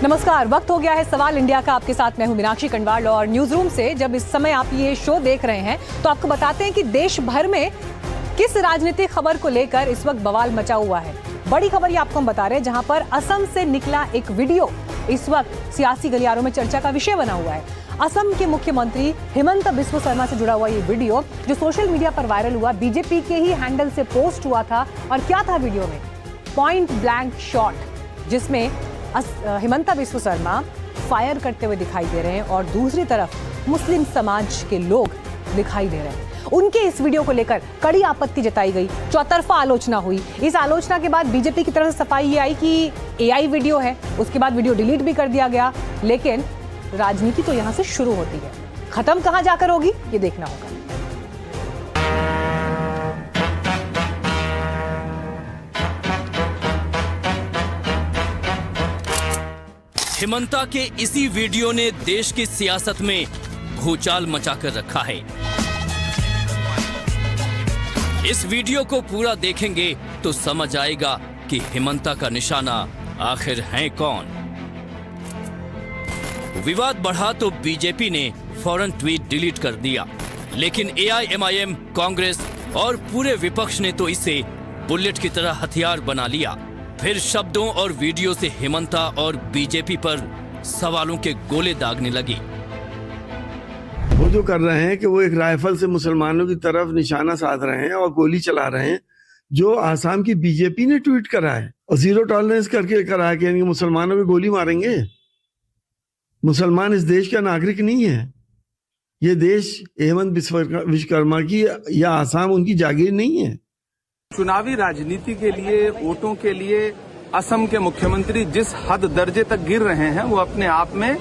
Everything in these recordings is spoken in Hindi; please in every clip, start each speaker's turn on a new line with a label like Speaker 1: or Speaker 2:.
Speaker 1: नमस्कार, वक्त हो गया है सवाल इंडिया का। आपके साथ मैं हूं मीनाक्षी कंडवाल और न्यूज रूम से जब इस समय आप ये शो देख रहे हैं तो आपको बताते हैं कि देश भर में किस राजनीतिक खबर को लेकर इस वक्त बवाल मचा हुआ है। बड़ी खबर ये आपको हम बता रहे हैं, जहां पर असम से निकला एक वीडियो इस वक्त सियासी गलियारों में चर्चा का विषय बना हुआ है। असम के मुख्यमंत्री हिमंता बिस्वा शर्मा से जुड़ा हुआ ये वीडियो जो सोशल मीडिया पर वायरल हुआ, बीजेपी के ही हैंडल से पोस्ट हुआ था। और क्या था वीडियो में? पॉइंट ब्लैंक शॉट, जिसमें हिमंता बिस्वा शर्मा फायर करते हुए दिखाई दे रहे हैं और दूसरी तरफ मुस्लिम समाज के लोग दिखाई दे रहे हैं। उनके इस वीडियो को लेकर कड़ी आपत्ति जताई गई, चौतरफा आलोचना हुई। इस आलोचना के बाद बीजेपी की तरफ से सफाई ये आई कि एआई वीडियो है। उसके बाद वीडियो डिलीट भी कर दिया गया। लेकिन राजनीति तो यहां से शुरू होती है, खत्म कहां जाकर होगी ये देखना होगा।
Speaker 2: हिमंता के इसी वीडियो ने देश की सियासत में भूचाल मचाकर रखा है। इस वीडियो को पूरा देखेंगे तो समझ आएगा कि हिमंता का निशाना आखिर है कौन। विवाद बढ़ा तो बीजेपी ने फौरन ट्वीट डिलीट कर दिया, लेकिन एआईएमआईएम, कांग्रेस और पूरे विपक्ष ने तो इसे बुलेट की तरह हथियार बना लिया। फिर शब्दों और वीडियो से हिमंता और बीजेपी पर सवालों के गोले दागने लगी।
Speaker 3: वो जो कर रहे हैं कि वो एक राइफल से मुसलमानों की तरफ निशाना साध रहे हैं और गोली चला रहे हैं, जो आसाम की बीजेपी ने ट्वीट करा है और जीरो टॉलरेंस करके करा है कि मुसलमानों पे गोली मारेंगे। मुसलमान इस देश का नागरिक नहीं है। ये देश हिमंता विश्वकर्मा की या आसाम उनकी जागीर नहीं है।
Speaker 4: चुनावी राजनीति के लिए, वोटों के लिए असम के मुख्यमंत्री जिस हद दर्जे तक गिर रहे हैं वो अपने आप में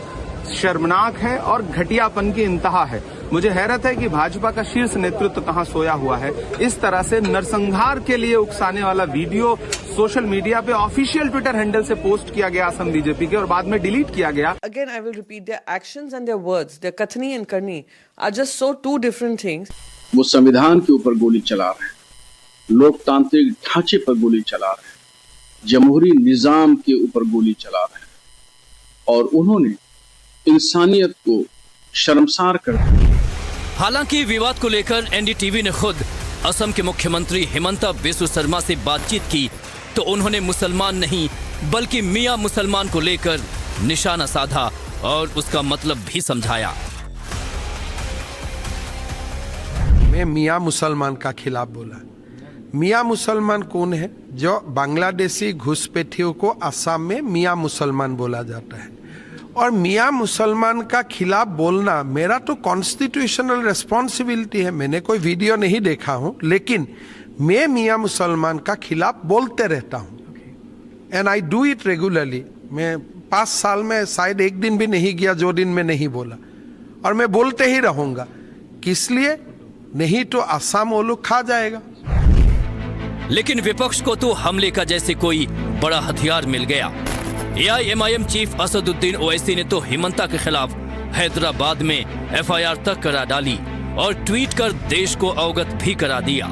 Speaker 4: शर्मनाक है और घटियापन की इंतहा है। मुझे हैरत है कि भाजपा का शीर्ष नेतृत्व कहां सोया हुआ है। इस तरह से नरसंहार के लिए उकसाने वाला वीडियो सोशल मीडिया पे ऑफिशियल ट्विटर हैंडल से पोस्ट किया गया असम बीजेपी के और बाद में डिलीट किया गया।
Speaker 5: Again, I will repeat, their actions and their words, their कथनी and करनी are just so two different things.
Speaker 6: वो संविधान के ऊपर गोली चला रहे हैं, लोकतांत्रिक ढांचे पर गोली चला रहे हैं, जमहूरी निजाम के ऊपर गोली चला रहे हैं और उन्होंने इंसानियत को शर्मसार कर दिया।
Speaker 2: हालांकि विवाद को लेकर एनडीटीवी ने खुद असम के मुख्यमंत्री हिमंता बिस्वा शर्मा से बातचीत की तो उन्होंने मुसलमान नहीं बल्कि मियां मुसलमान को लेकर निशाना साधा और उसका मतलब भी समझाया।
Speaker 7: मैं मियां मुसलमान का खिलाफ बोला। मियां मुसलमान कौन है? जो बांग्लादेशी घुसपैठियों को असम में मियां मुसलमान बोला जाता है। और मियां मुसलमान का खिलाफ बोलना मेरा तो कॉन्स्टिट्यूशनल रिस्पॉन्सिबिलिटी है। मैंने कोई वीडियो नहीं देखा हूं, लेकिन मैं मियां मुसलमान का खिलाफ बोलते रहता हूं and I do it regularly. मैं 5 साल में शायद एक दिन भी नहीं गया जो दिन में नहीं बोला, और मैं बोलते ही रहूंगा। किस लिए? नहीं तो असम वो लोग खा जाएगा।
Speaker 2: लेकिन विपक्ष को तो हमले का जैसे कोई बड़ा हथियार मिल गया। एआईएमआईएम चीफ असदुद्दीन ओवैसी ने तो हिमंता के खिलाफ हैदराबाद में एफआईआर तक करा डाली और ट्वीट कर देश को अवगत भी करा दिया।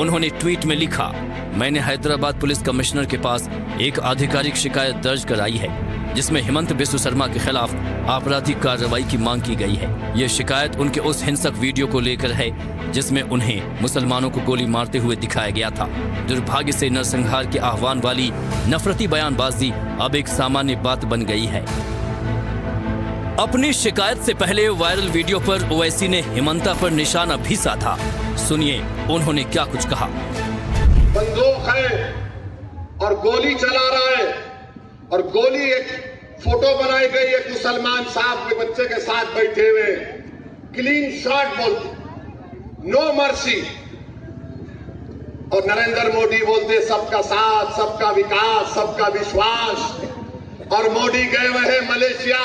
Speaker 2: उन्होंने ट्वीट में लिखा, मैंने हैदराबाद पुलिस कमिश्नर के पास एक आधिकारिक शिकायत दर्ज कराई है जिसमें हिमंता बिस्वा शर्मा के खिलाफ आपराधिक कार्रवाई की मांग की गई है। यह शिकायत उनके उस हिंसक वीडियो को लेकर है जिसमें उन्हें मुसलमानों को गोली मारते हुए दिखाया गया था। दुर्भाग्य से नरसंहार के आह्वान वाली नफरती बयानबाजी अब एक सामान्य बात बन गई है। अपनी शिकायत से पहले वायरल वीडियो पर ओवैसी ने हिमंता पर निशाना भी साधा। सुनिए उन्होंने क्या कुछ कहा।
Speaker 8: बंदूक है और गोली चला रहा है और गोली एक फोटो बनाई गई एक मुसलमान साहब के बच्चे के साथ बैठे हुए, क्लीन शॉट बोलते, नो मर्सी। और नरेंद्र मोदी बोलते सबका साथ, सबका विकास, सबका विश्वास। और मोदी गए हुए हैं मलेशिया,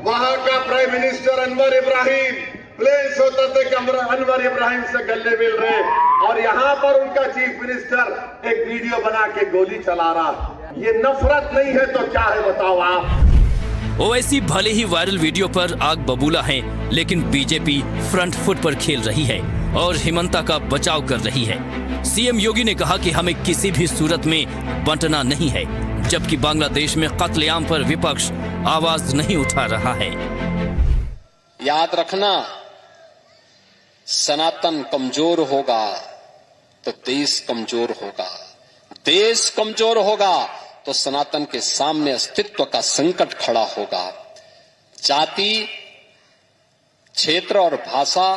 Speaker 8: वहां का prime minister Anwar Ibrahim place होता थे कि अनवर इब्राहिम से गले मिल रहे, और यहां पर उनका चीफ मिनिस्टर एक वीडियो बना के गोली चला रहा। ये नफरत नहीं है तो क्या है बताओ आप।
Speaker 2: ओवैसी भले ही वायरल वीडियो पर आग बबूला है, लेकिन बीजेपी फ्रंट फुट पर खेल रही है और हिमंता का बचाव कर रही है। सीएम योगी ने कहा कि हमें किसी भी सूरत में बंटना नहीं है, जबकि बांग्लादेश में कत्लेआम पर विपक्ष आवाज नहीं उठा रहा है।
Speaker 9: याद रखना, सनातन कमजोर होगा तो देश कमजोर होगा, देश कमजोर होगा तो सनातन के सामने अस्तित्व का संकट खड़ा होगा। जाति, क्षेत्र और भाषा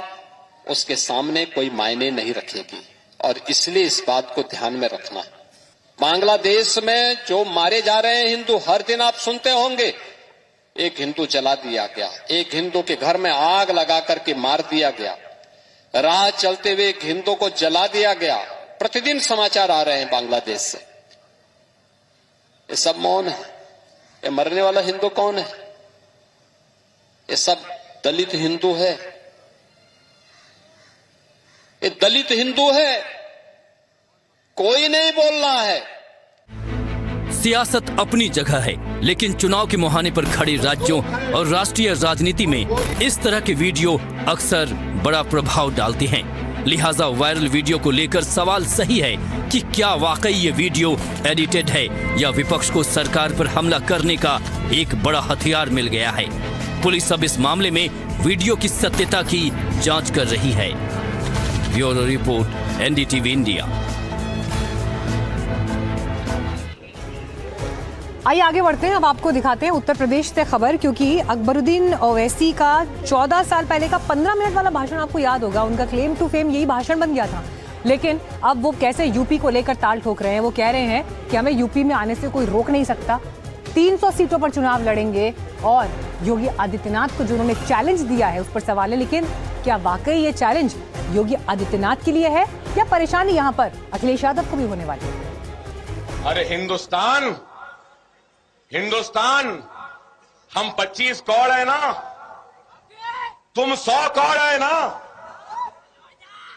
Speaker 9: उसके सामने कोई मायने नहीं रखेगी, और इसलिए इस बात को ध्यान में रखना। बांग्लादेश में जो मारे जा रहे हैं हिंदू, हर दिन आप सुनते होंगे, एक हिंदू जला दिया गया, एक हिंदू के घर में आग लगा करके मार दिया गया, राह चलते हुए एक हिंदू को जला दिया गया। प्रतिदिन समाचार आ रहे हैं बांग्लादेश से। ये सब मौन है। ये मरने वाला हिंदू कौन है? ये सब दलित हिंदू है। ये दलित हिंदू है, कोई नहीं बोल रहा है।
Speaker 2: सियासत अपनी जगह है, लेकिन चुनाव के मुहाने पर खड़े राज्यों और राष्ट्रीय राजनीति में इस तरह के वीडियो अक्सर बड़ा प्रभाव डालते हैं। लिहाजा वायरल वीडियो को लेकर सवाल सही है कि क्या वाकई ये वीडियो एडिटेड है या विपक्ष को सरकार पर हमला करने का एक बड़ा हथियार मिल गया है। पुलिस अब इस मामले में वीडियो की सत्यता की जांच कर रही है। Bureau report, NDTV India.
Speaker 1: आइए आगे बढ़ते हैं। अब आपको दिखाते हैं उत्तर प्रदेश से खबर, क्योंकि अकबरुद्दीन ओवैसी का 14 साल पहले का 15 मिनट वाला भाषण आपको याद होगा। उनका क्लेम टू फेम यही भाषण बन गया था, लेकिन अब वो कैसे यूपी को लेकर ताल ठोक रहे हैं। वो कह रहे हैं कि हमें यूपी में आने से कोई रोक नहीं सकता, 300 सीटों पर चुनाव लड़ेंगे, और योगी आदित्यनाथ को जो उन्होंने चैलेंज दिया है उस पर सवाल है। लेकिन क्या वाकई ये चैलेंज योगी आदित्यनाथ के लिए है या परेशानी यहाँ पर अखिलेश यादव को भी होने वाली है?
Speaker 10: अरे हिंदुस्तान, हम 25 कौड़ है ना, तुम 100 कौड़ है ना,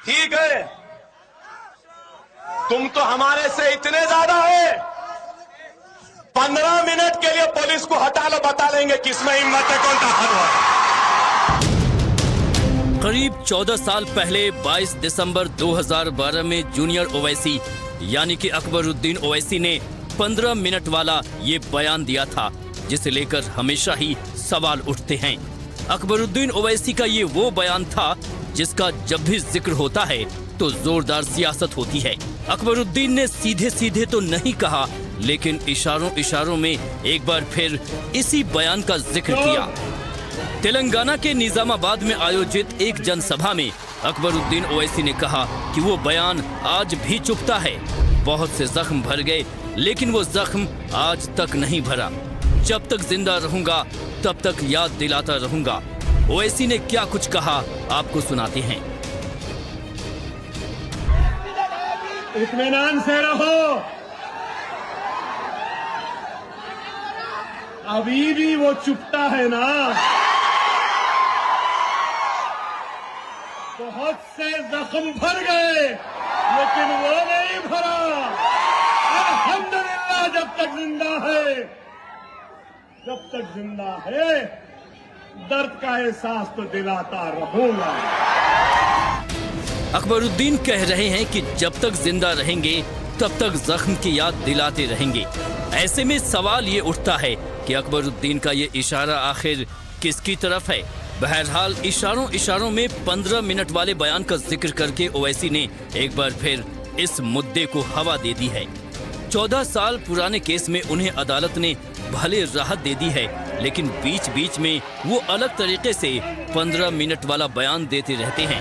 Speaker 10: ठीक है। तुम तो हमारे से इतने ज्यादा है, 15 मिनट के लिए पुलिस को हटा लो, बता लेंगे किसमें हिम्मत है, कौन ताकतवर है।
Speaker 2: करीब 14 साल पहले 22 दिसंबर 2012 में जूनियर ओवैसी यानी कि अकबरुद्दीन ओवैसी ने 15 मिनट वाला ये बयान दिया था, जिसे लेकर हमेशा ही सवाल उठते हैं। अकबरुद्दीन ओवैसी का ये वो बयान था जिसका जब भी जिक्र होता है तो जोरदार सियासत होती है। अकबरुद्दीन ने सीधे सीधे तो नहीं कहा, लेकिन इशारों इशारों में एक बार फिर इसी बयान का जिक्र किया। तेलंगाना के निजामाबाद में आयोजित एक जनसभा में अकबरुद्दीन ओवैसी ने कहा कि वो बयान आज भी चुभता है। बहुत से जख्म भर गए, लेकिन वो जख्म आज तक नहीं भरा। जब तक जिंदा रहूंगा तब तक याद दिलाता रहूंगा। ओवैसी ने क्या कुछ कहा आपको सुनाते हैं।
Speaker 10: इत्मीनान से रहो, अभी भी वो चुपता है ना। बहुत से जख्म भर गए, लेकिन वो नहीं भरा। अल्हम्दुलिल्लाह, जब तक जिंदा है दर्द का एहसास तो दिलाता रहूंगा।
Speaker 2: अकबरुद्दीन कह रहे हैं कि जब तक जिंदा रहेंगे तब तक जख्म की याद दिलाते रहेंगे। ऐसे में सवाल ये उठता है कि अकबरुद्दीन का ये इशारा आखिर किसकी तरफ है। बहरहाल इशारों इशारों में 15 मिनट वाले बयान का जिक्र करके ओवैसी ने एक बार फिर इस मुद्दे को हवा दे दी है। 14 साल पुराने केस में उन्हें अदालत ने भले राहत दे दी है, लेकिन बीच बीच में वो अलग तरीके से 15 मिनट वाला बयान देते रहते हैं।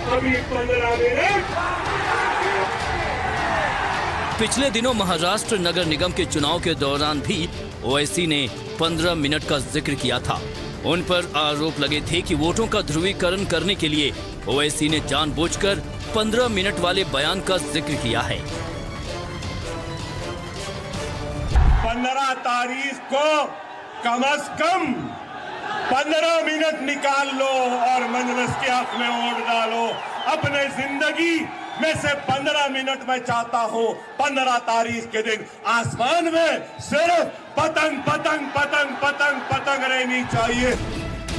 Speaker 2: पिछले दिनों महाराष्ट्र नगर निगम के चुनाव के दौरान भी ओवैसी ने 15 मिनट का जिक्र किया था। उन पर आरोप लगे थे कि वोटों का ध्रुवीकरण करने के लिए ओवैसी ने जानबूझकर 15 मिनट वाले बयान का जिक्र किया है।
Speaker 10: 15 तारीख को कम से कम 15 मिनट निकाल लो और मजलिस के हक में वोट डालो। अपने जिंदगी में से 15 मिनट में चाहता हूँ 15 तारीख के दिन आसमान में सिर्फ पतंग पतंग पतंग पतंग पतंग रहनी चाहिए।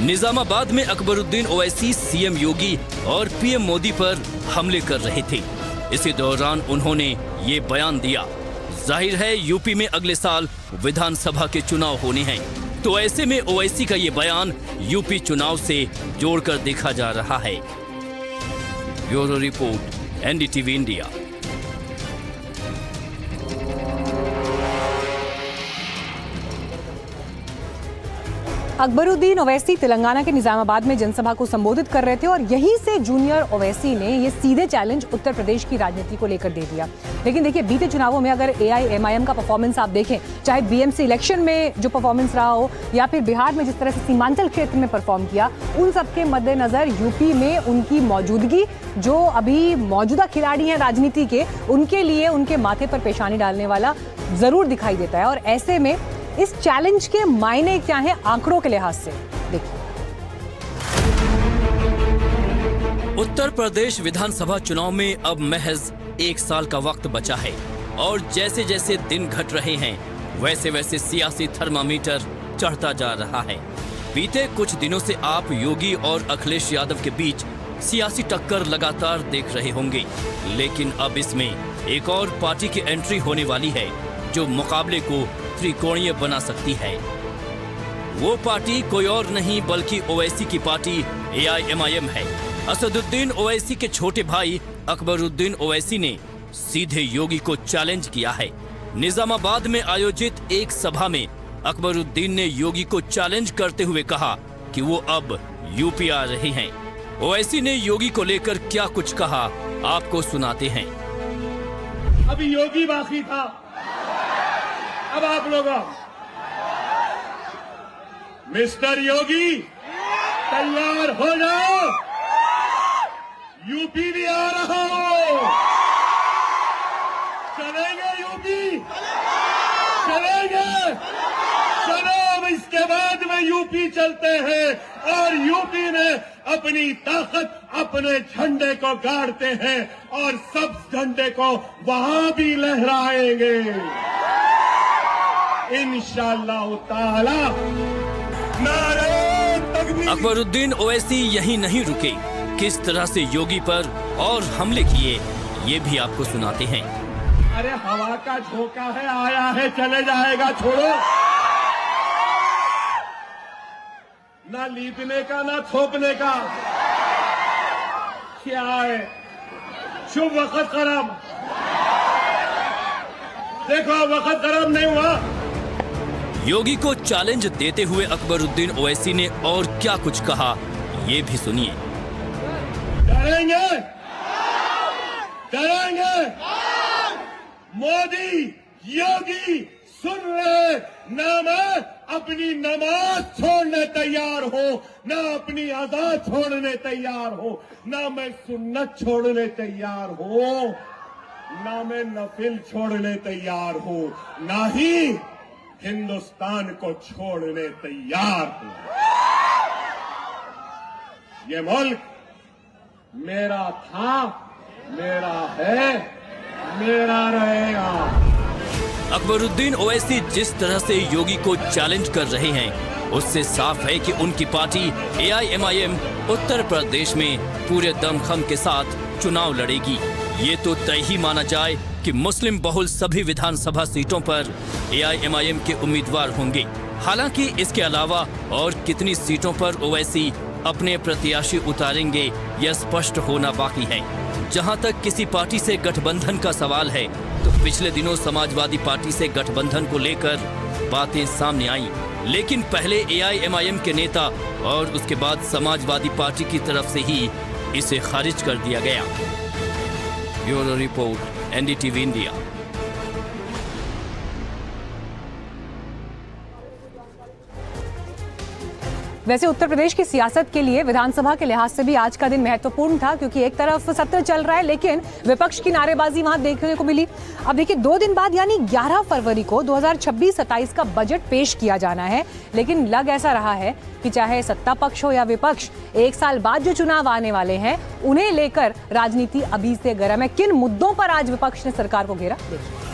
Speaker 2: निजामाबाद में अकबरुद्दीन ओवैसी सीएम योगी और पीएम मोदी पर हमले कर रहे थे। इसी दौरान उन्होंने ये बयान दिया। जाहिर है यूपी में अगले साल विधानसभा के चुनाव होने हैं, तो ऐसे में ओवैसी का ये बयान यूपी चुनाव से जोड़कर देखा जा रहा है। Bureau report, NDTV India.
Speaker 1: Akbaruddin Owaisi Telangana के निजामाबाद में जनसभा को संबोधित कर रहे थे और यहीं से जूनियर ओवैसी ने ये सीधे चैलेंज उत्तर प्रदेश की राजनीति को लेकर दे दिया। लेकिन देखिए, बीते चुनावों में अगर एआईएमआईएम का परफॉर्मेंस आप देखें, चाहे बीएमसी इलेक्शन में जो परफॉर्मेंस रहा हो या फिर बिहार में जिस तरह से सीमांचल क्षेत्र में परफॉर्म किया, उन सबके मद्देनजर यूपी में उनकी मौजूदगी, जो अभी मौजूदा खिलाड़ी हैं राजनीति के, उनके लिए उनके माथे पर पेशानी डालने वाला जरूर दिखाई देता है। और ऐसे में इस चैलेंज के मायने क्या हैं आंकड़ों के लिहाज से, देखिए।
Speaker 2: उत्तर प्रदेश विधानसभा चुनाव में अब महज 1 साल का वक्त बचा है और जैसे जैसे दिन घट रहे हैं वैसे वैसे सियासी थर्मामीटर चढ़ता जा रहा है। बीते कुछ दिनों से आप योगी और अखिलेश यादव के बीच सियासी टक्कर लगातार देख रहे होंगे, लेकिन अब इसमें एक और पार्टी की एंट्री होने वाली है जो मुकाबले को त्रिकोणीय बना सकती है। वो पार्टी कोई और नहीं बल्कि ओवैसी की पार्टी एआईएमआईएम है। असदुद्दीन ओवैसी के छोटे भाई अकबरुद्दीन ओवैसी ने सीधे योगी को चैलेंज किया है। निजामाबाद में आयोजित एक सभा में अकबरुद्दीन ने योगी को चैलेंज करते हुए कहा कि वो अब यूपी आ रहे हैं। ओवैसी ने योगी को लेकर क्या कुछ कहा, आपको सुनाते हैं।
Speaker 10: अभी योगी बाकी था, अब आप लोग मिस्टर योगी तैयार हो जाओ, यूपी भी आ रहा हो। चलेंगे यूपी, चलेंगे, चलो अब इसके बाद में यूपी चलते हैं और यूपी में अपनी ताकत अपने झंडे को गाड़ते हैं और सब झंडे को वहां भी लहराएंगे इंशाअल्लाह ताला। नारे तकबीर।
Speaker 2: अकबरुद्दीन ओवैसी यहीं नहीं रुके, किस तरह से योगी पर और हमले किए ये भी आपको सुनाते हैं।
Speaker 10: अरे हवा का झोंका है, आया है चले जाएगा, छोड़ो। ना लीपने का ना थोपने का, क्या है शुभ वक्त खराब। देखो वक्त खराब नहीं हुआ।
Speaker 2: योगी को चैलेंज देते हुए अकबरुद्दीन ओवैसी ने और क्या कुछ कहा ये भी सुनिए।
Speaker 10: डरेंगे, डरेंगे, मोदी योगी सुन रहे, ना मैं अपनी नमाज छोड़ने तैयार हो, ना अपनी आजाद छोड़ने तैयार हो, ना मैं सुन्नत छोड़ने तैयार हो, ना मैं नफिल छोड़ने तैयार हो, ना ही हिंदुस्तान को छोड़ने तैयार हूं। ये मुल्क मेरा था, मेरा है, मेरा रहेगा।
Speaker 2: अकबरुद्दीन ओवैसी जिस तरह से योगी को चैलेंज कर रहे हैं उससे साफ है कि उनकी पार्टी एआईएमआईएम उत्तर प्रदेश में पूरे दमखम के साथ चुनाव लड़ेगी। ये तो तय ही माना जाए कि मुस्लिम बहुल सभी विधानसभा सीटों पर एआईएमआईएम के उम्मीदवार होंगे। हालांकि इसके अलावा और कितनी सीटों पर ओवैसी अपने प्रत्याशी उतारेंगे यह स्पष्ट होना बाकी है। जहां तक किसी पार्टी से गठबंधन का सवाल है तो पिछले दिनों समाजवादी पार्टी से गठबंधन को लेकर बातें सामने आईं, लेकिन पहले एआईएमआईएम के नेता और उसके बाद समाजवादी पार्टी की तरफ से ही इसे खारिज कर दिया गया। Bureau report, NDTV India.
Speaker 1: वैसे उत्तर प्रदेश की सियासत के लिए विधानसभा के लिहाज से भी आज का दिन महत्वपूर्ण था, क्योंकि एक तरफ सत्र चल रहा है लेकिन विपक्ष की नारेबाजी वहां देखने को मिली। अब देखिए 2 दिन बाद यानी 11 फरवरी को 2026-27 का बजट पेश किया जाना है, लेकिन लग ऐसा रहा है कि चाहे सत्ता पक्ष हो या विपक्ष, 1 साल बाद जो चुनाव आने वाले हैं उन्हें लेकर राजनीति अभी से गर्म है। किन मुद्दों पर आज विपक्ष ने सरकार को घेरा, देखिए।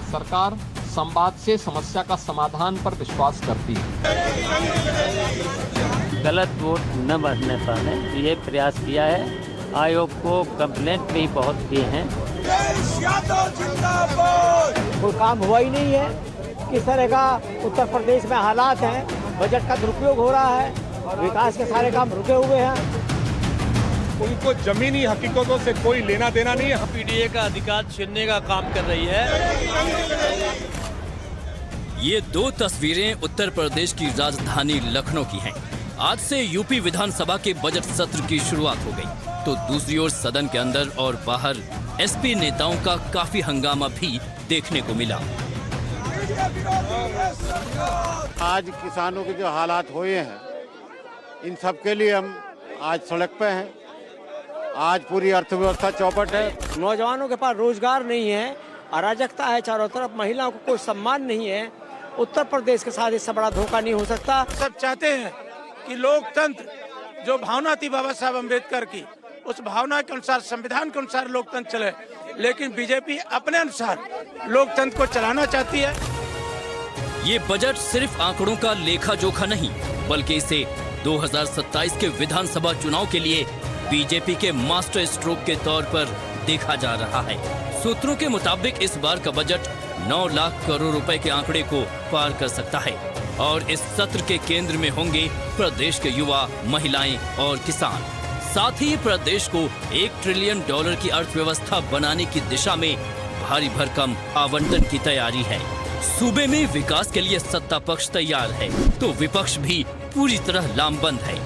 Speaker 11: सरकार संवाद से समस्या का समाधान पर विश्वास करती है।
Speaker 12: गलत वोट न बढ़ने पाए ये प्रयास किया है। आयोग को कंप्लेंट भी बहुत किए हैं।
Speaker 13: कोई काम हुआ ही नहीं है। किस तरह का उत्तर प्रदेश में हालात हैं, बजट का दुरुपयोग हो रहा है, विकास के सारे काम रुके हुए हैं।
Speaker 10: उनको जमीनी हकीकतों से कोई लेना देना नहीं है।
Speaker 12: पीडीए का अधिकार छीनने का काम कर रही है।
Speaker 2: ये दो तस्वीरें उत्तर प्रदेश की राजधानी लखनऊ की हैं। आज से यूपी विधानसभा के बजट सत्र की शुरुआत हो गई, तो दूसरी ओर सदन के अंदर और बाहर एसपी नेताओं का काफी हंगामा भी देखने को मिला।
Speaker 13: आज किसानों के जो हालात हुए हैं, इन सब के लिए हम आज सड़क पे हैं। आज पूरी अर्थव्यवस्था चौपट है। नौजवानों के पास रोजगार नहीं है, अराजकता है चारों तरफ, महिलाओं को कोई सम्मान नहीं है। उत्तर प्रदेश के साथ इससे बड़ा धोखा नहीं हो सकता।
Speaker 10: सब चाहते हैं कि लोकतंत्र जो भावना थी बाबा साहब अम्बेडकर की, उस भावना के अनुसार, संविधान के अनुसार लोकतंत्र चले, लेकिन बीजेपी अपने अनुसार लोकतंत्र को चलाना चाहती है।
Speaker 2: ये बजट सिर्फ आंकड़ों का लेखा जोखा नहीं, बल्कि इसे 2027 के विधानसभा चुनाव के लिए बीजेपी के मास्टर स्ट्रोक के तौर पर देखा जा रहा है। सूत्रों के मुताबिक इस बार का बजट 9 लाख करोड़ रुपए के आंकड़े को पार कर सकता है और इस सत्र के केंद्र में होंगे प्रदेश के युवा, महिलाएं और किसान। साथ ही प्रदेश को $1 ट्रिलियन की अर्थव्यवस्था बनाने की दिशा में भारी भरकम आवंटन की तैयारी है। सूबे में विकास के लिए सत्ता पक्ष तैयार है, तो विपक्ष भी पूरी तरह लामबंद है।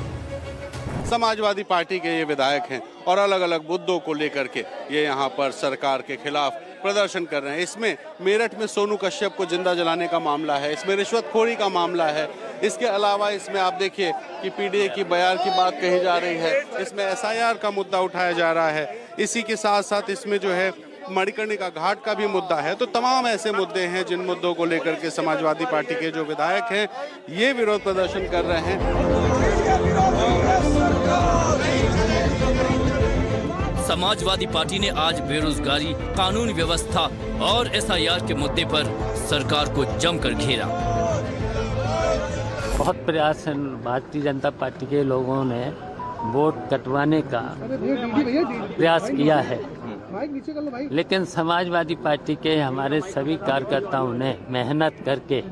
Speaker 14: समाजवादी पार्टी के ये विधायक हैं और अलग अलग मुद्दों को लेकर के ये यहाँ पर सरकार के खिलाफ प्रदर्शन कर रहे हैं। इसमें मेरठ में सोनू कश्यप को जिंदा जलाने का मामला है, इसमें रिश्वतखोरी का मामला है। इसके अलावा इसमें आप देखिए कि पीडीए की बयार की बात कही जा रही है, इसमें एसआईआर का मुद्दा उठाया जा रहा है। इसी के साथ साथ इसमें जो है मणिकर्णिका घाट का भी मुद्दा है। तो तमाम ऐसे मुद्दे हैं जिन मुद्दों को लेकर के समाजवादी पार्टी के जो विधायक हैं ये विरोध प्रदर्शन कर रहे हैं।
Speaker 2: समाजवादी पार्टी ने आज बेरोजगारी, कानून व्यवस्था और एसआईआर के मुद्दे पर सरकार को जमकर घेरा।
Speaker 12: बहुत प्रयास है भारतीय जनता पार्टी के लोगों ने वोट कटवाने का प्रयास किया है, लेकिन समाजवादी पार्टी के हमारे सभी कार्यकर्ताओं ने मेहनत करके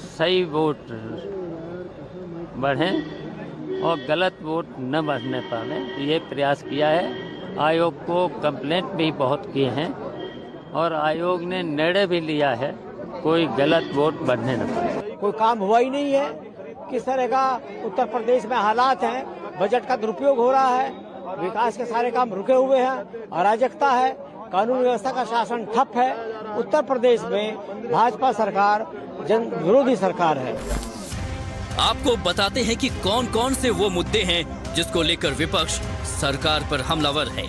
Speaker 12: सही वोट बढ़े और गलत वोट न बढ़ने पाए ये प्रयास किया है। आयोग को कंप्लेंट भी बहुत किए हैं और आयोग ने निर्णय भी लिया है कोई गलत वोट बढ़ने न पाए।
Speaker 13: कोई काम हुआ ही नहीं है। किस तरह का उत्तर प्रदेश में हालात हैं, बजट का दुरुपयोग हो रहा है, विकास के सारे काम रुके हुए हैं, अराजकता है, कानून व्यवस्था का शासन ठप है। उत्तर प्रदेश में भाजपा सरकार जन विरोधी सरकार है।
Speaker 2: आपको बताते हैं कि कौन कौन से वो मुद्दे हैं जिसको लेकर विपक्ष सरकार पर हमलावर है।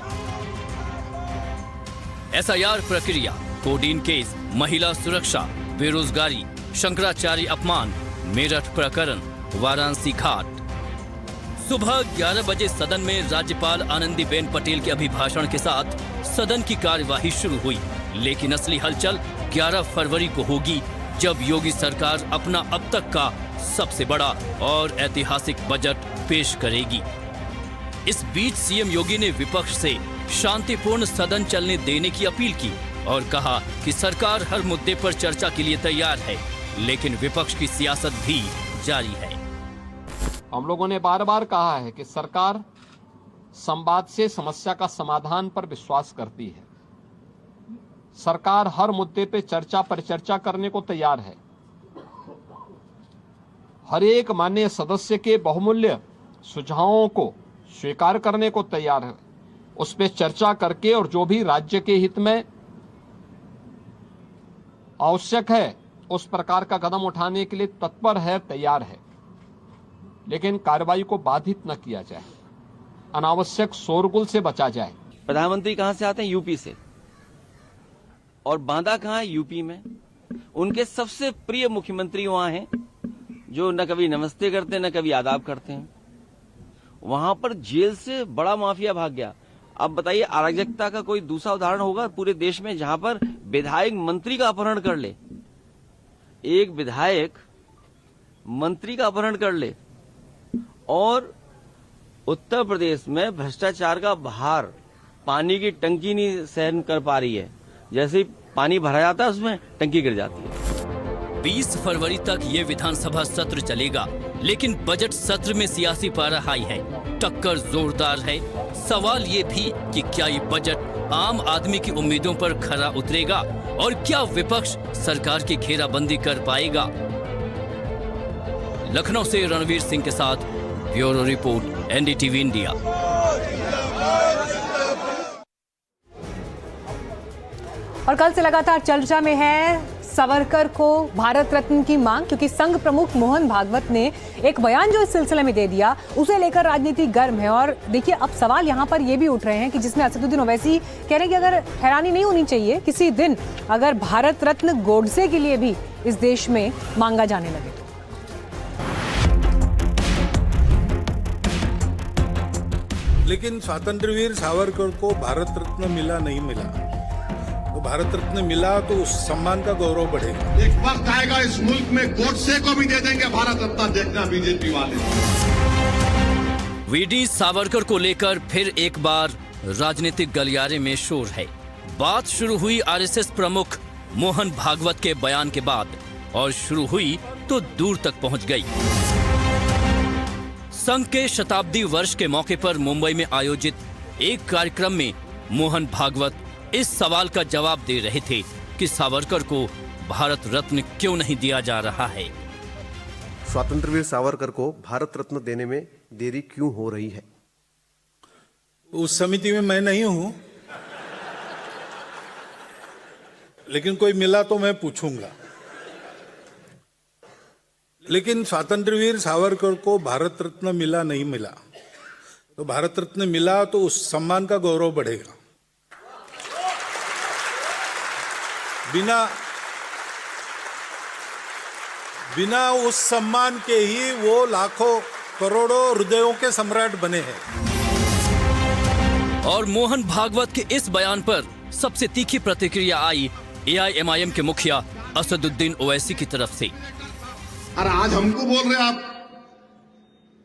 Speaker 2: एसआईआर प्रक्रिया, कोडीन केस, महिला सुरक्षा, बेरोजगारी, शंकराचार्य अपमान, मेरठ प्रकरण, वाराणसी घाट। सुबह 11 बजे सदन में राज्यपाल आनंदीबेन पटेल के अभिभाषण के साथ सदन की कार्यवाही शुरू हुई, लेकिन असली हलचल 11 फरवरी को होगी, जब योगी सरकार अपना अब तक का सबसे बड़ा और ऐतिहासिक बजट पेश करेगी। इस बीच सीएम योगी ने विपक्ष से शांतिपूर्ण सदन चलने देने की अपील की और कहा कि सरकार हर मुद्दे पर चर्चा के लिए तैयार है, लेकिन विपक्ष की सियासत भी जारी है।
Speaker 11: हम लोगों ने बार बार कहा है कि सरकार संवाद से समस्या का समाधान पर विश्वास करती है। सरकार हर मुद्दे पे चर्चा पर चर्चा करने को तैयार है। हर एक माननीय सदस्य के बहुमूल्य सुझावों को स्वीकार करने को तैयार है, उस पर चर्चा करके और जो भी राज्य के हित में आवश्यक है उस प्रकार का कदम उठाने के लिए तत्पर है, तैयार है, लेकिन कार्रवाई को बाधित न किया जाए, अनावश्यक शोरगुल से बचा जाए।
Speaker 15: प्रधानमंत्री कहां से आते हैं? यूपी से। और बांदा कहां है? यूपी में। उनके सबसे प्रिय मुख्यमंत्री वहां हैं, जो न कभी नमस्ते करते न कभी आदाब करते हैं। वहां पर जेल से बड़ा माफिया भाग गया। अब बताइए, अराजकता का कोई दूसरा उदाहरण होगा पूरे देश में जहां पर विधायक मंत्री का अपहरण कर ले, एक विधायक मंत्री का अपहरण कर ले, और उत्तर प्रदेश में भ्रष्टाचार का भार पानी की टंकी नहीं सहन कर पा रही है, जैसे ही पानी भरा जाता है उसमें टंकी गिर जाती है।
Speaker 2: 20 फरवरी तक ये विधानसभा सत्र चलेगा, लेकिन बजट सत्र में सियासी पारा हाई है, टक्कर जोरदार है। सवाल ये भी कि क्या ये बजट आम आदमी की उम्मीदों पर खरा उतरेगा और क्या विपक्ष सरकार की घेराबंदी कर पाएगा। लखनऊ से रणवीर सिंह के साथ ब्यूरो रिपोर्ट, एनडीटीवी इंडिया।
Speaker 1: और कल से लगातार चर्चा में है सावरकर को भारत रत्न की मांग, क्योंकि संघ प्रमुख मोहन भागवत ने एक बयान जो इस सिलसिले में दे दिया, उसे लेकर राजनीति गर्म है। और देखिए, अब सवाल यहाँ पर ये भी उठ रहे हैं कि जिसमें असदुद्दीन ओवैसी कह रहे हैं कि अगर हैरानी नहीं होनी चाहिए किसी दिन अगर भारत रत्न गोडसे के लिए भी इस देश में मांगा जाने लगे।
Speaker 10: लेकिन स्वतंत्र वीर सावरकर को भारत रत्न मिला नहीं मिला, तो भारत रत्न मिला तो उस सम्मान का गौरव बढ़ेगा।
Speaker 8: एक वक्त आएगा इस मुल्क में गोडसे को भी दे देंगे भारत रत्न, देखना बीजेपी वाले।
Speaker 2: वीडी सावरकर को लेकर फिर एक बार राजनीतिक गलियारे में शोर है। बात शुरू हुई आरएसएस प्रमुख मोहन भागवत के बयान के बाद, और शुरू हुई तो दूर तक पहुंच गई। संघ के शताब्दी वर्ष के मौके पर मुंबई में आयोजित एक कार्यक्रम में मोहन भागवत इस सवाल का जवाब दे रहे थे कि सावरकर को भारत रत्न क्यों नहीं दिया जा रहा है।
Speaker 16: स्वतंत्रवीर सावरकर को भारत रत्न देने में देरी क्यों हो रही है?
Speaker 10: उस समिति में मैं नहीं हूं, लेकिन कोई मिला तो मैं पूछूंगा। लेकिन स्वतंत्रवीर सावरकर को भारत रत्न मिला नहीं मिला, तो भारत रत्न मिला तो उस सम्मान का गौरव बढ़ेगा। बिना उस सम्मान के ही वो लाखों करोड़ों हृदयों के सम्राट बने हैं।
Speaker 2: और मोहन भागवत के इस बयान पर सबसे तीखी प्रतिक्रिया आई एआईएमआईएम के मुखिया असदुद्दीन ओवैसी की तरफ से।
Speaker 8: अरे आज हमको बोल रहे आप,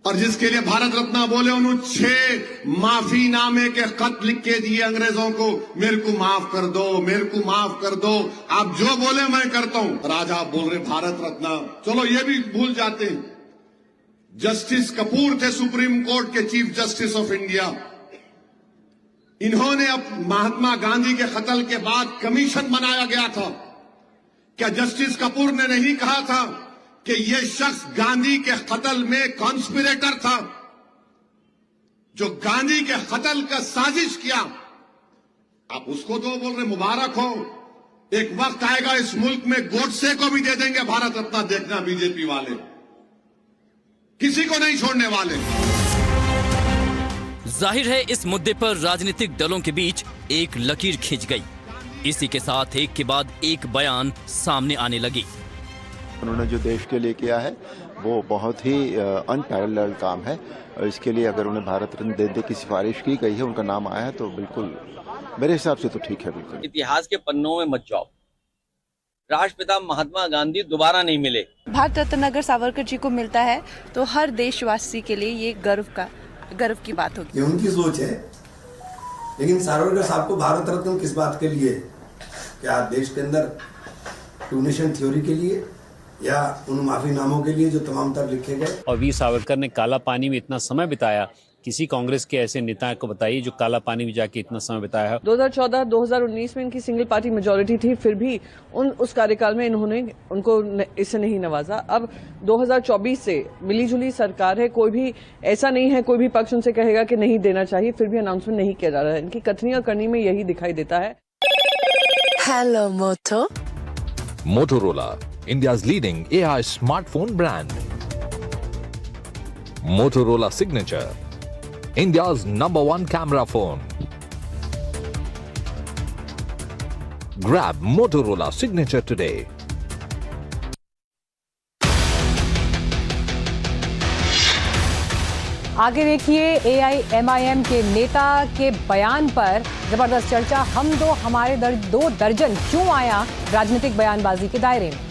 Speaker 8: और जिसके लिए भारत रत्न बोले उन्होंने 6 माफीनामे के खत लिख के दिए अंग्रेजों को, मेरे को माफ कर दो, मेरे को माफ कर दो, आप जो बोले मैं करता हूं। और आज आप बोल रहे भारत रत्न। चलो ये भी भूल जाते हैं, जस्टिस कपूर थे सुप्रीम कोर्ट के चीफ जस्टिस ऑफ इंडिया। इन्होंने अब महात्मा गांधी के कत्ल के बाद कमीशन बनाया गया था। क्या जस्टिस कपूर ने नहीं कहा था कि यह शख्स गांधी के कत्ल में कॉन्स्पिरेटर था, जो गांधी के कत्ल का साजिश किया? आप उसको तो बोल रहे मुबारक हो। एक वक्त आएगा इस मुल्क में गोडसे को भी दे देंगे भारत रत्न, देखना बीजेपी वाले, किसी को नहीं छोड़ने वाले।
Speaker 2: जाहिर है इस मुद्दे पर राजनीतिक दलों के बीच एक लकीर खिंच गई। इसी के साथ एक के बाद एक बयान सामने आने लगे।
Speaker 17: उन्होंने जो देश के लिए किया है वो बहुत ही अनपैरेलल्ड काम है, और इसके लिए अगर उन्हें भारत रत्न देने की सिफारिश की गई है, उनका नाम आया है, तो बिल्कुल मेरे हिसाब से तो ठीक है। बिल्कुल
Speaker 15: इतिहास के पन्नों में मत जाओ। राष्ट्रपिता महात्मा गांधी दोबारा नहीं मिले।
Speaker 18: भारत रत्न अगर सावरकर जी को मिलता है तो हर देशवासी के लिए ये गर्व की बात होगी।
Speaker 19: ये उनकी सोच है, लेकिन सावरकर साहब को भारत रत्न किस बात के लिए? क्या देश के अंदर टू नेशन थ्योरी के लिए या उन माफीनामों के लिए जो तमाम तर लिखे गए?
Speaker 20: और वीर सावरकर ने काला पानी में इतना समय बिताया, किसी कांग्रेस के ऐसे नेता को बताइए जो काला पानी में जाके इतना समय बिताया है।
Speaker 5: 2014-2019 में इनकी सिंगल पार्टी मेजोरिटी थी, फिर भी उस कार्यकाल में इन्होंने उनको इससे नहीं नवाजा। अब 2024 से मिलीजुली सरकार है, कोई भी ऐसा नहीं है, कोई भी पक्ष उनसे कहेगा कि नहीं देना चाहिए, फिर भी अनाउंसमेंट नहीं किया जा रहा है। इनकी कथनी और करनी में यही दिखाई देता है।
Speaker 21: हेलो मोटो।
Speaker 22: Motorola, India's leading AI smartphone brand. Motorola Signature, India's #1 camera phone. Grab Motorola Signature today.
Speaker 1: आगे देखिए, एआईएमआईएम के नेता के बयान पर जबरदस्त चर्चा। हम दो हमारे दो दर्जन क्यों आया राजनीतिक बयानबाजी के दायरे में?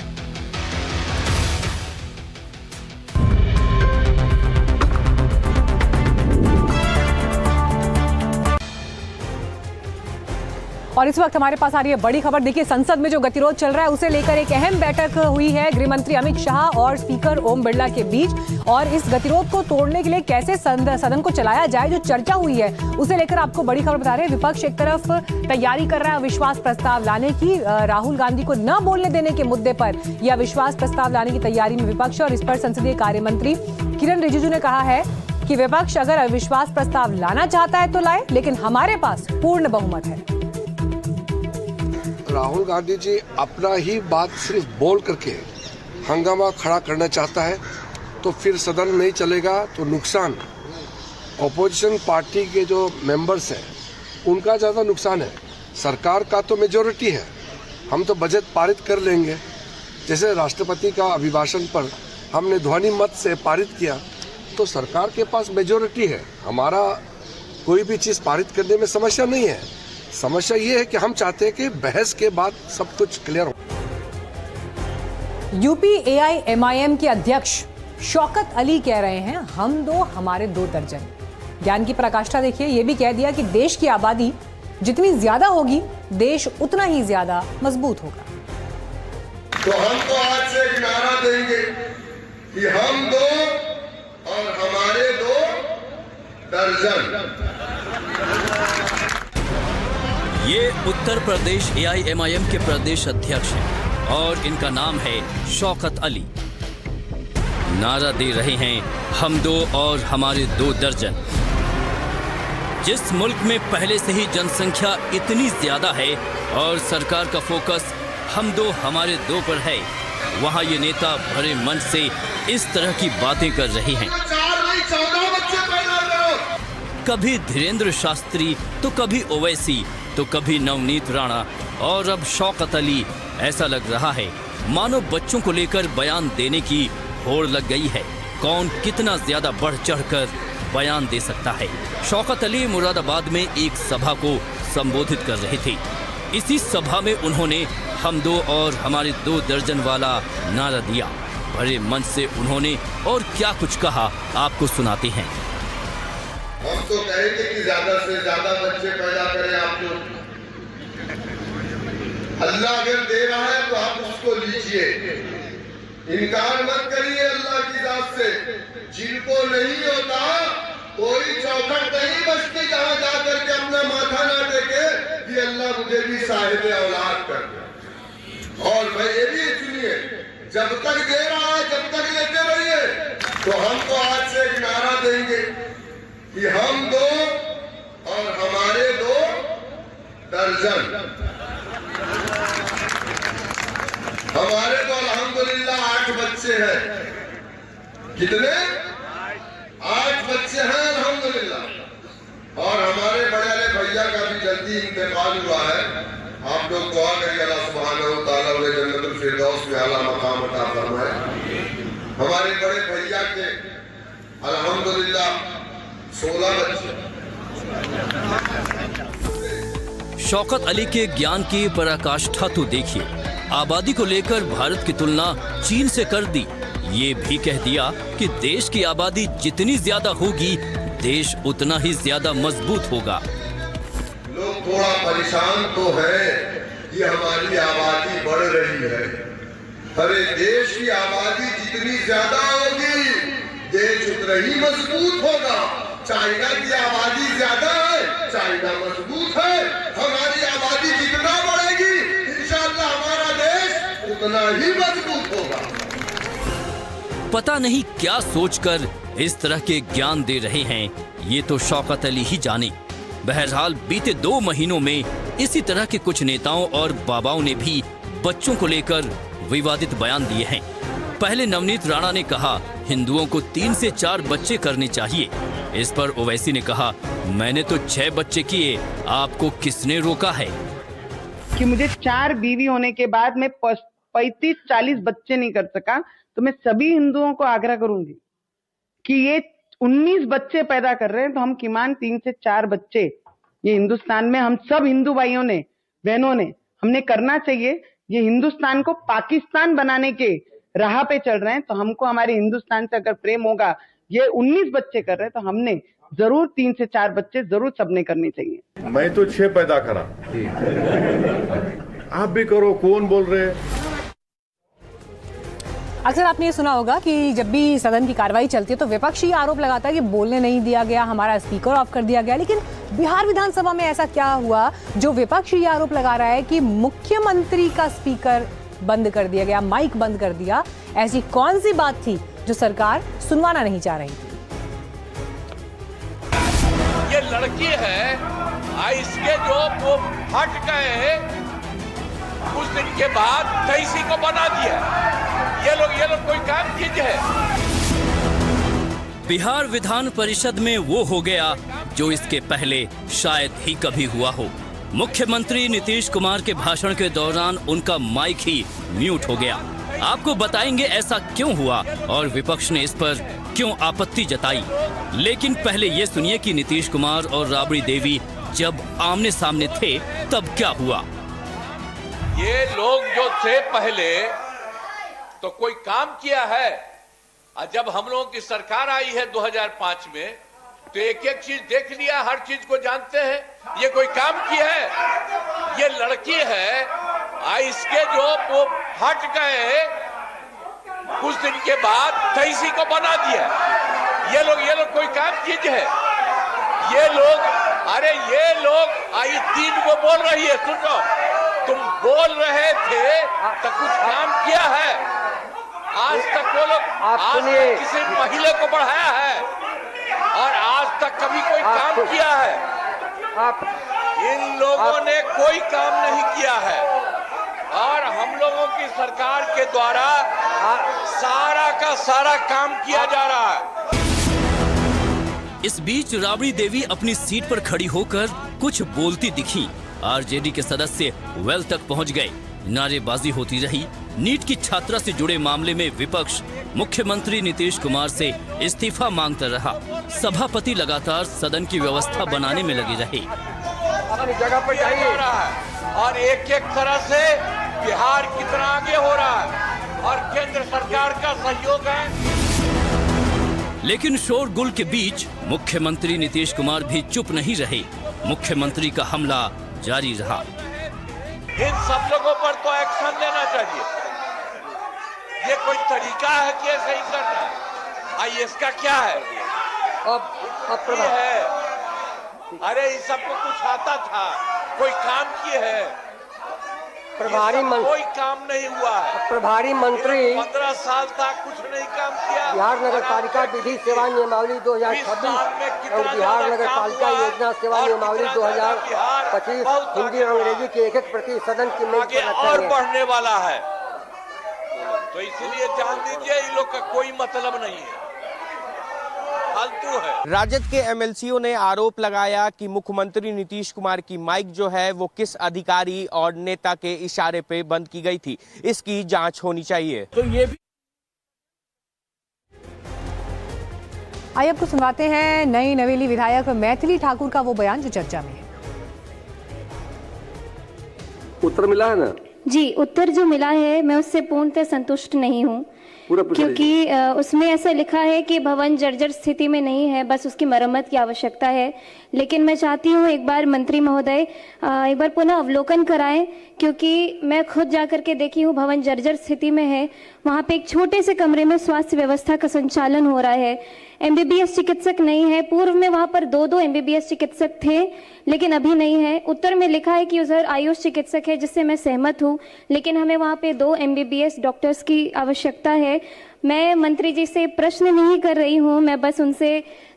Speaker 1: और इस वक्त हमारे पास आ रही है बड़ी खबर। देखिए, संसद में जो गतिरोध चल रहा है उसे लेकर एक अहम बैठक हुई है गृह मंत्री अमित शाह और स्पीकर ओम बिरला के बीच। और इस गतिरोध को तोड़ने के लिए कैसे सदन को चलाया जाए, जो चर्चा हुई है उसे लेकर आपको बड़ी खबर बता रहे हैं। विपक्ष एक तरफ तैयारी कर रहा है अविश्वास प्रस्ताव लाने की, राहुल गांधी को न बोलने देने के मुद्दे पर यह अविश्वास प्रस्ताव लाने की तैयारी में विपक्ष। और इस पर संसदीय कार्य मंत्री किरण रिजिजू ने कहा है कि विपक्ष अगर अविश्वास प्रस्ताव लाना चाहता है तो लाए, लेकिन हमारे पास पूर्ण बहुमत है।
Speaker 3: राहुल गांधी जी अपना ही बात सिर्फ बोल करके हंगामा खड़ा करना चाहता है तो फिर सदन नहीं चलेगा तो नुकसान ऑपोजिशन पार्टी के जो मेंबर्स हैं उनका ज़्यादा नुकसान है। सरकार का तो मेजोरिटी है, हम तो बजट पारित कर लेंगे। जैसे राष्ट्रपति का अभिभाषण पर हमने ध्वनि मत से पारित किया तो सरकार के पास मेजोरिटी है, हमारा कोई भी चीज़ पारित करने में समस्या नहीं है। समस्या ये है कि हम चाहते हैं कि बहस के बाद सब कुछ क्लियर हो।
Speaker 1: यूपी एआईएमआईएम के अध्यक्ष शौकत अली कह रहे हैं हम दो हमारे दो दर्जन। ज्ञान की पराकाष्ठा देखिए, ये भी कह दिया कि देश की आबादी जितनी ज्यादा होगी देश उतना ही ज्यादा मजबूत होगा।
Speaker 8: तो हम तो आज से एक नारा देंगे कि हम दो और हमारे दो दर्जन।
Speaker 2: ये उत्तर प्रदेश एआईएमआईएम के प्रदेश अध्यक्ष हैं और इनका नाम है शौकत अली। नारा दे रहे हैं हम दो और हमारे दो दर्जन। जिस मुल्क में पहले से ही जनसंख्या इतनी ज्यादा है और सरकार का फोकस हम दो हमारे दो पर है, वहां ये नेता भरे मन से इस तरह की बातें कर रहे हैं। कभी धीरेन्द्र शास्त्री तो कभी ओवैसी तो कभी नवनीत राणा और अब शौकत अली। ऐसा लग रहा है मानो बच्चों को लेकर बयान देने की होड़ लग गई है। कौन कितना ज्यादा बढ़ चढ़कर बयान दे सकता है। शौकत अली मुरादाबाद में एक सभा को संबोधित कर रहे थे। इसी सभा में उन्होंने हम दो और हमारे दो दर्जन वाला नारा दिया। भरे मन से उन्होंने और क्या कुछ कहा आपको सुनाते हैं।
Speaker 8: हम तो कहेंगे कि ज्यादा से ज्यादा बच्चे पैदा करें आप लोग। अल्लाह अगर दे रहा है तो आप उसको लीजिए, इनकार मत करिए अल्लाह की जात से। जिनको नहीं होता कोई चौखट नहीं बचती जहां जाकर के अपना माथा ना टेके कि अल्लाह मुझे भी साहिब औलाद कर दे। और भाई ये भी सुनिए, जब तक दे रहा है जब तक लेते रहिए। तो हम तो आज से एक नारा देंगे कि हम दो और हमारे दो दर्जन। हमारे तो अल्हम्दुलिल्लाह 8 बच्चे हैं। कितने? 8 बच्चे हैं अल्हम्दुलिल्लाह। और हमारे बड़े वाले भैया का भी जल्दी इंतकाल हुआ है। आप लोग दुआ करिए अल्लाह सुब्हानहू व तआला उन्हें जन्नतुल फिरदौस में आला मकाम अता फरमाए। हमारे बड़े भैया के अल्हम्दुलिल्लाह 16 बच्चे।
Speaker 2: शौकत अली के ज्ञान की पराकाष्ठा तो देखिए। आबादी को लेकर भारत की तुलना चीन से कर दी। ये भी कह दिया कि देश की आबादी जितनी ज्यादा होगी देश उतना ही ज्यादा मजबूत होगा।
Speaker 8: लोग थोड़ा परेशान तो है कि हमारी आबादी बढ़ रही है। अरे देश की आबादी जितनी ज्यादा होगी देश उतना ही मजबूत होगा। चाइना की आबादी ज्यादा है, चाइना मजबूत है। हमारी आबादी जितना बढ़ेगी इंशाअल्लाह हमारा देश उतना ही मजबूत होगा।
Speaker 2: पता नहीं क्या सोचकर इस तरह के ज्ञान दे रहे हैं, ये तो शौकत अली ही जाने। बहरहाल बीते 2 महीनों में इसी तरह के कुछ नेताओं और बाबाओं ने भी बच्चों को लेकर विवादित बयान दिए हैं। पहले नवनीत राणा ने कहा हिंदुओं को 3 से 4 बच्चे करने चाहिए। इस पर ओवैसी ने कहा मैंने तो 6 बच्चे किए, आपको किसने रोका है?
Speaker 4: कि मुझे 4 बीवी होने के बाद मैं 35-40 बच्चे नहीं कर सका, तो मैं सभी हिंदुओं को आग्रह करूंगी कि ये 19 बच्चे पैदा कर रहे हैं, तो हम किमान 3 से 4 बच्चे ये हिंदुस्तान में हम सब हिंदू भाइयों ने, बहनों ने, हमने करना चाहिए। ये हिंदुस्तान को पाकिस्तान बनाने के राह पे चल रहे हैं, तो हमको हमारे हिंदुस्तान से अगर प्रेम होगा, ये 19 बच्चे कर रहे हैं, तो हमने जरूर 3 से 4 बच्चे जरूर सबने करने चाहिए।
Speaker 6: मैं तो 6 पैदा करा, आप भी करो, कौन बोल रहे हैं?
Speaker 1: अक्सर आपने ये सुना होगा कि जब भी सदन की कार्रवाई चलती है तो विपक्ष ये आरोप लगाता है कि बोलने नहीं दिया गया, हमारा स्पीकर ऑफ कर दिया गया। लेकिन बिहार विधानसभा में ऐसा क्या हुआ जो विपक्ष ये आरोप लगा रहा है कि मुख्यमंत्री का स्पीकर बंद कर दिया गया, माइक बंद कर दिया? ऐसी कौन सी बात थी जो सरकार सुनवाना नहीं चाह रही थी?
Speaker 7: ये लड़की है, इसके जो वो फट गए, कुछ दिन के बाद 23 को बना दिया। ये लोग कोई काम कीजिए।
Speaker 2: बिहार विधान परिषद में वो हो गया जो इसके पहले शायद ही कभी हुआ हो। मुख्यमंत्री नीतीश कुमार के भाषण के दौरान उनका माइक ही म्यूट हो गया। आपको बताएंगे ऐसा क्यों हुआ और विपक्ष ने इस पर क्यों आपत्ति जताई। लेकिन पहले ये सुनिए कि नीतीश कुमार और राबड़ी देवी जब आमने सामने थे तब क्या हुआ।
Speaker 7: ये लोग जो थे पहले तो कोई काम किया है, और जब हम लोगों की सरकार आई है 2005 में तो एक एक चीज देख लिया, हर चीज को जानते हैं। ये कोई काम किया है? ये लड़की है, इसके जो वो फट गए, कुछ दिन के बाद 23 को बना दिया। ये लोग कोई काम कीजिए। ये लोग आई 3 को बोल रही है, सुनो, तुम बोल रहे थे तो कुछ काम किया है? आज तक वो लोग किसी महिला को बढ़ाया है और आज तक कभी कोई काम किया है? इन लोगों ने कोई काम नहीं किया है और हम लोगों की सरकार के द्वारा सारा का सारा काम किया जा रहा है।
Speaker 2: इस बीच राबड़ी देवी अपनी सीट पर खड़ी होकर कुछ बोलती दिखी। आरजेडी के सदस्य वेल तक पहुंच गए। नारेबाजी होती रही। नीट की छात्रा से जुड़े मामले में विपक्ष मुख्यमंत्री नीतीश कुमार से इस्तीफा मांगता रहा। सभापति लगातार सदन की व्यवस्था बनाने में लगे रहे।
Speaker 7: अपनी जगह पर जाइए और एक एक तरह से बिहार कितना आगे हो रहा है और केंद्र सरकार का सहयोग है।
Speaker 2: लेकिन शोरगुल के बीच मुख्यमंत्री नीतीश कुमार भी चुप नहीं रहे। मुख्यमंत्री का हमला जारी रहा।
Speaker 7: इन सब लोगों पर तो एक्शन लेना चाहिए। ये कोई तरीका है कि ऐसे ही करना है? इसका क्या है? अब है, अरे इस सबको कुछ आता था, कोई काम किए है?
Speaker 23: प्रभारी मंत्री
Speaker 7: कोई काम नहीं हुआ है।
Speaker 23: प्रभारी मंत्री
Speaker 7: 15 साल तक कुछ नहीं काम किया।
Speaker 23: बिहार नगर पालिका विधि सेवा नियमावली 2026 और बिहार नगर पालिका योजना सेवा नियमावली 2025 हिंदी और अंग्रेजी की एक प्रति सदन की मेज पर
Speaker 7: और बढ़ने वाला है। तो इसलिए जान दीजिए, इन लोग का कोई मतलब नहीं है, फालतू है।
Speaker 24: राजद के एमएलसीओ ने आरोप लगाया कि मुख्यमंत्री नीतीश कुमार की माइक जो है वो किस अधिकारी और नेता के इशारे पे बंद की गई थी, इसकी जांच होनी चाहिए।
Speaker 7: तो ये भी
Speaker 1: आइए आपको सुनवाते हैं नई नवेली विधायक मैथिली ठाकुर का वो बयान जो चर्चा में है।
Speaker 25: उत्तर मिला है ना?
Speaker 26: जी, उत्तर जो मिला है मैं उससे पूर्णतः संतुष्ट नहीं हूँ, क्योंकि उसमें ऐसा लिखा है कि भवन जर्जर स्थिति में नहीं है, बस उसकी मरम्मत की आवश्यकता है। लेकिन मैं चाहती हूँ एक बार मंत्री महोदय एक बार पुनः अवलोकन कराएं, क्योंकि मैं खुद जाकर के देखी हूँ भवन जर्जर स्थिति में है। वहाँ पे एक छोटे से कमरे में स्वास्थ्य व्यवस्था का संचालन हो रहा है। एमबीबीएस चिकित्सक नहीं है। पूर्व में वहाँ पर 2-2 एमबीबीएस चिकित्सक थे, लेकिन अभी नहीं है। उत्तर में लिखा है कि उधर आयुष चिकित्सक है, जिससे मैं सहमत हूँ, लेकिन हमें वहाँ पे 2 एमबीबीएस डॉक्टर्स की आवश्यकता है। मैं मंत्री जी से प्रश्न नहीं कर रही हूँ, मैं बस उनसे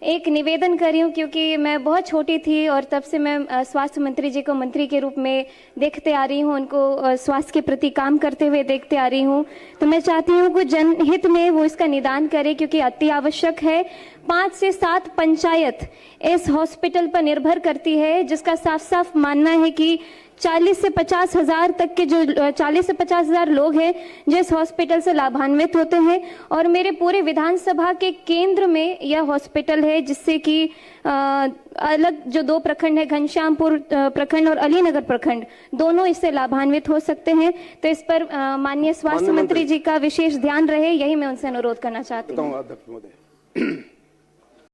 Speaker 26: एक निवेदन कर रही हूँ, क्योंकि मैं बहुत छोटी थी और तब से मैं स्वास्थ्य मंत्री जी को मंत्री के रूप में देखते आ रही हूँ, उनको स्वास्थ्य के प्रति काम करते हुए देखते आ रही हूँ। तो मैं चाहती हूँ कि जनहित में वो इसका निदान करे, क्योंकि अति आवश्यक है। 5 से 7 पंचायत इस हॉस्पिटल पर निर्भर करती है, जिसका साफ साफ मानना है कि 40 से 50 हजार तक के जो 40 से 50 हजार लोग हैं जो इस हॉस्पिटल से लाभान्वित होते हैं। और मेरे पूरे विधानसभा के केंद्र में यह हॉस्पिटल है, जिससे कि अलग जो 2 प्रखंड है, घनश्यामपुर प्रखंड और अलीनगर प्रखंड, दोनों इससे लाभान्वित हो सकते हैं। तो इस पर माननीय स्वास्थ्य मंत्री जी का विशेष ध्यान रहे, यही मैं उनसे अनुरोध करना चाहती हूँ।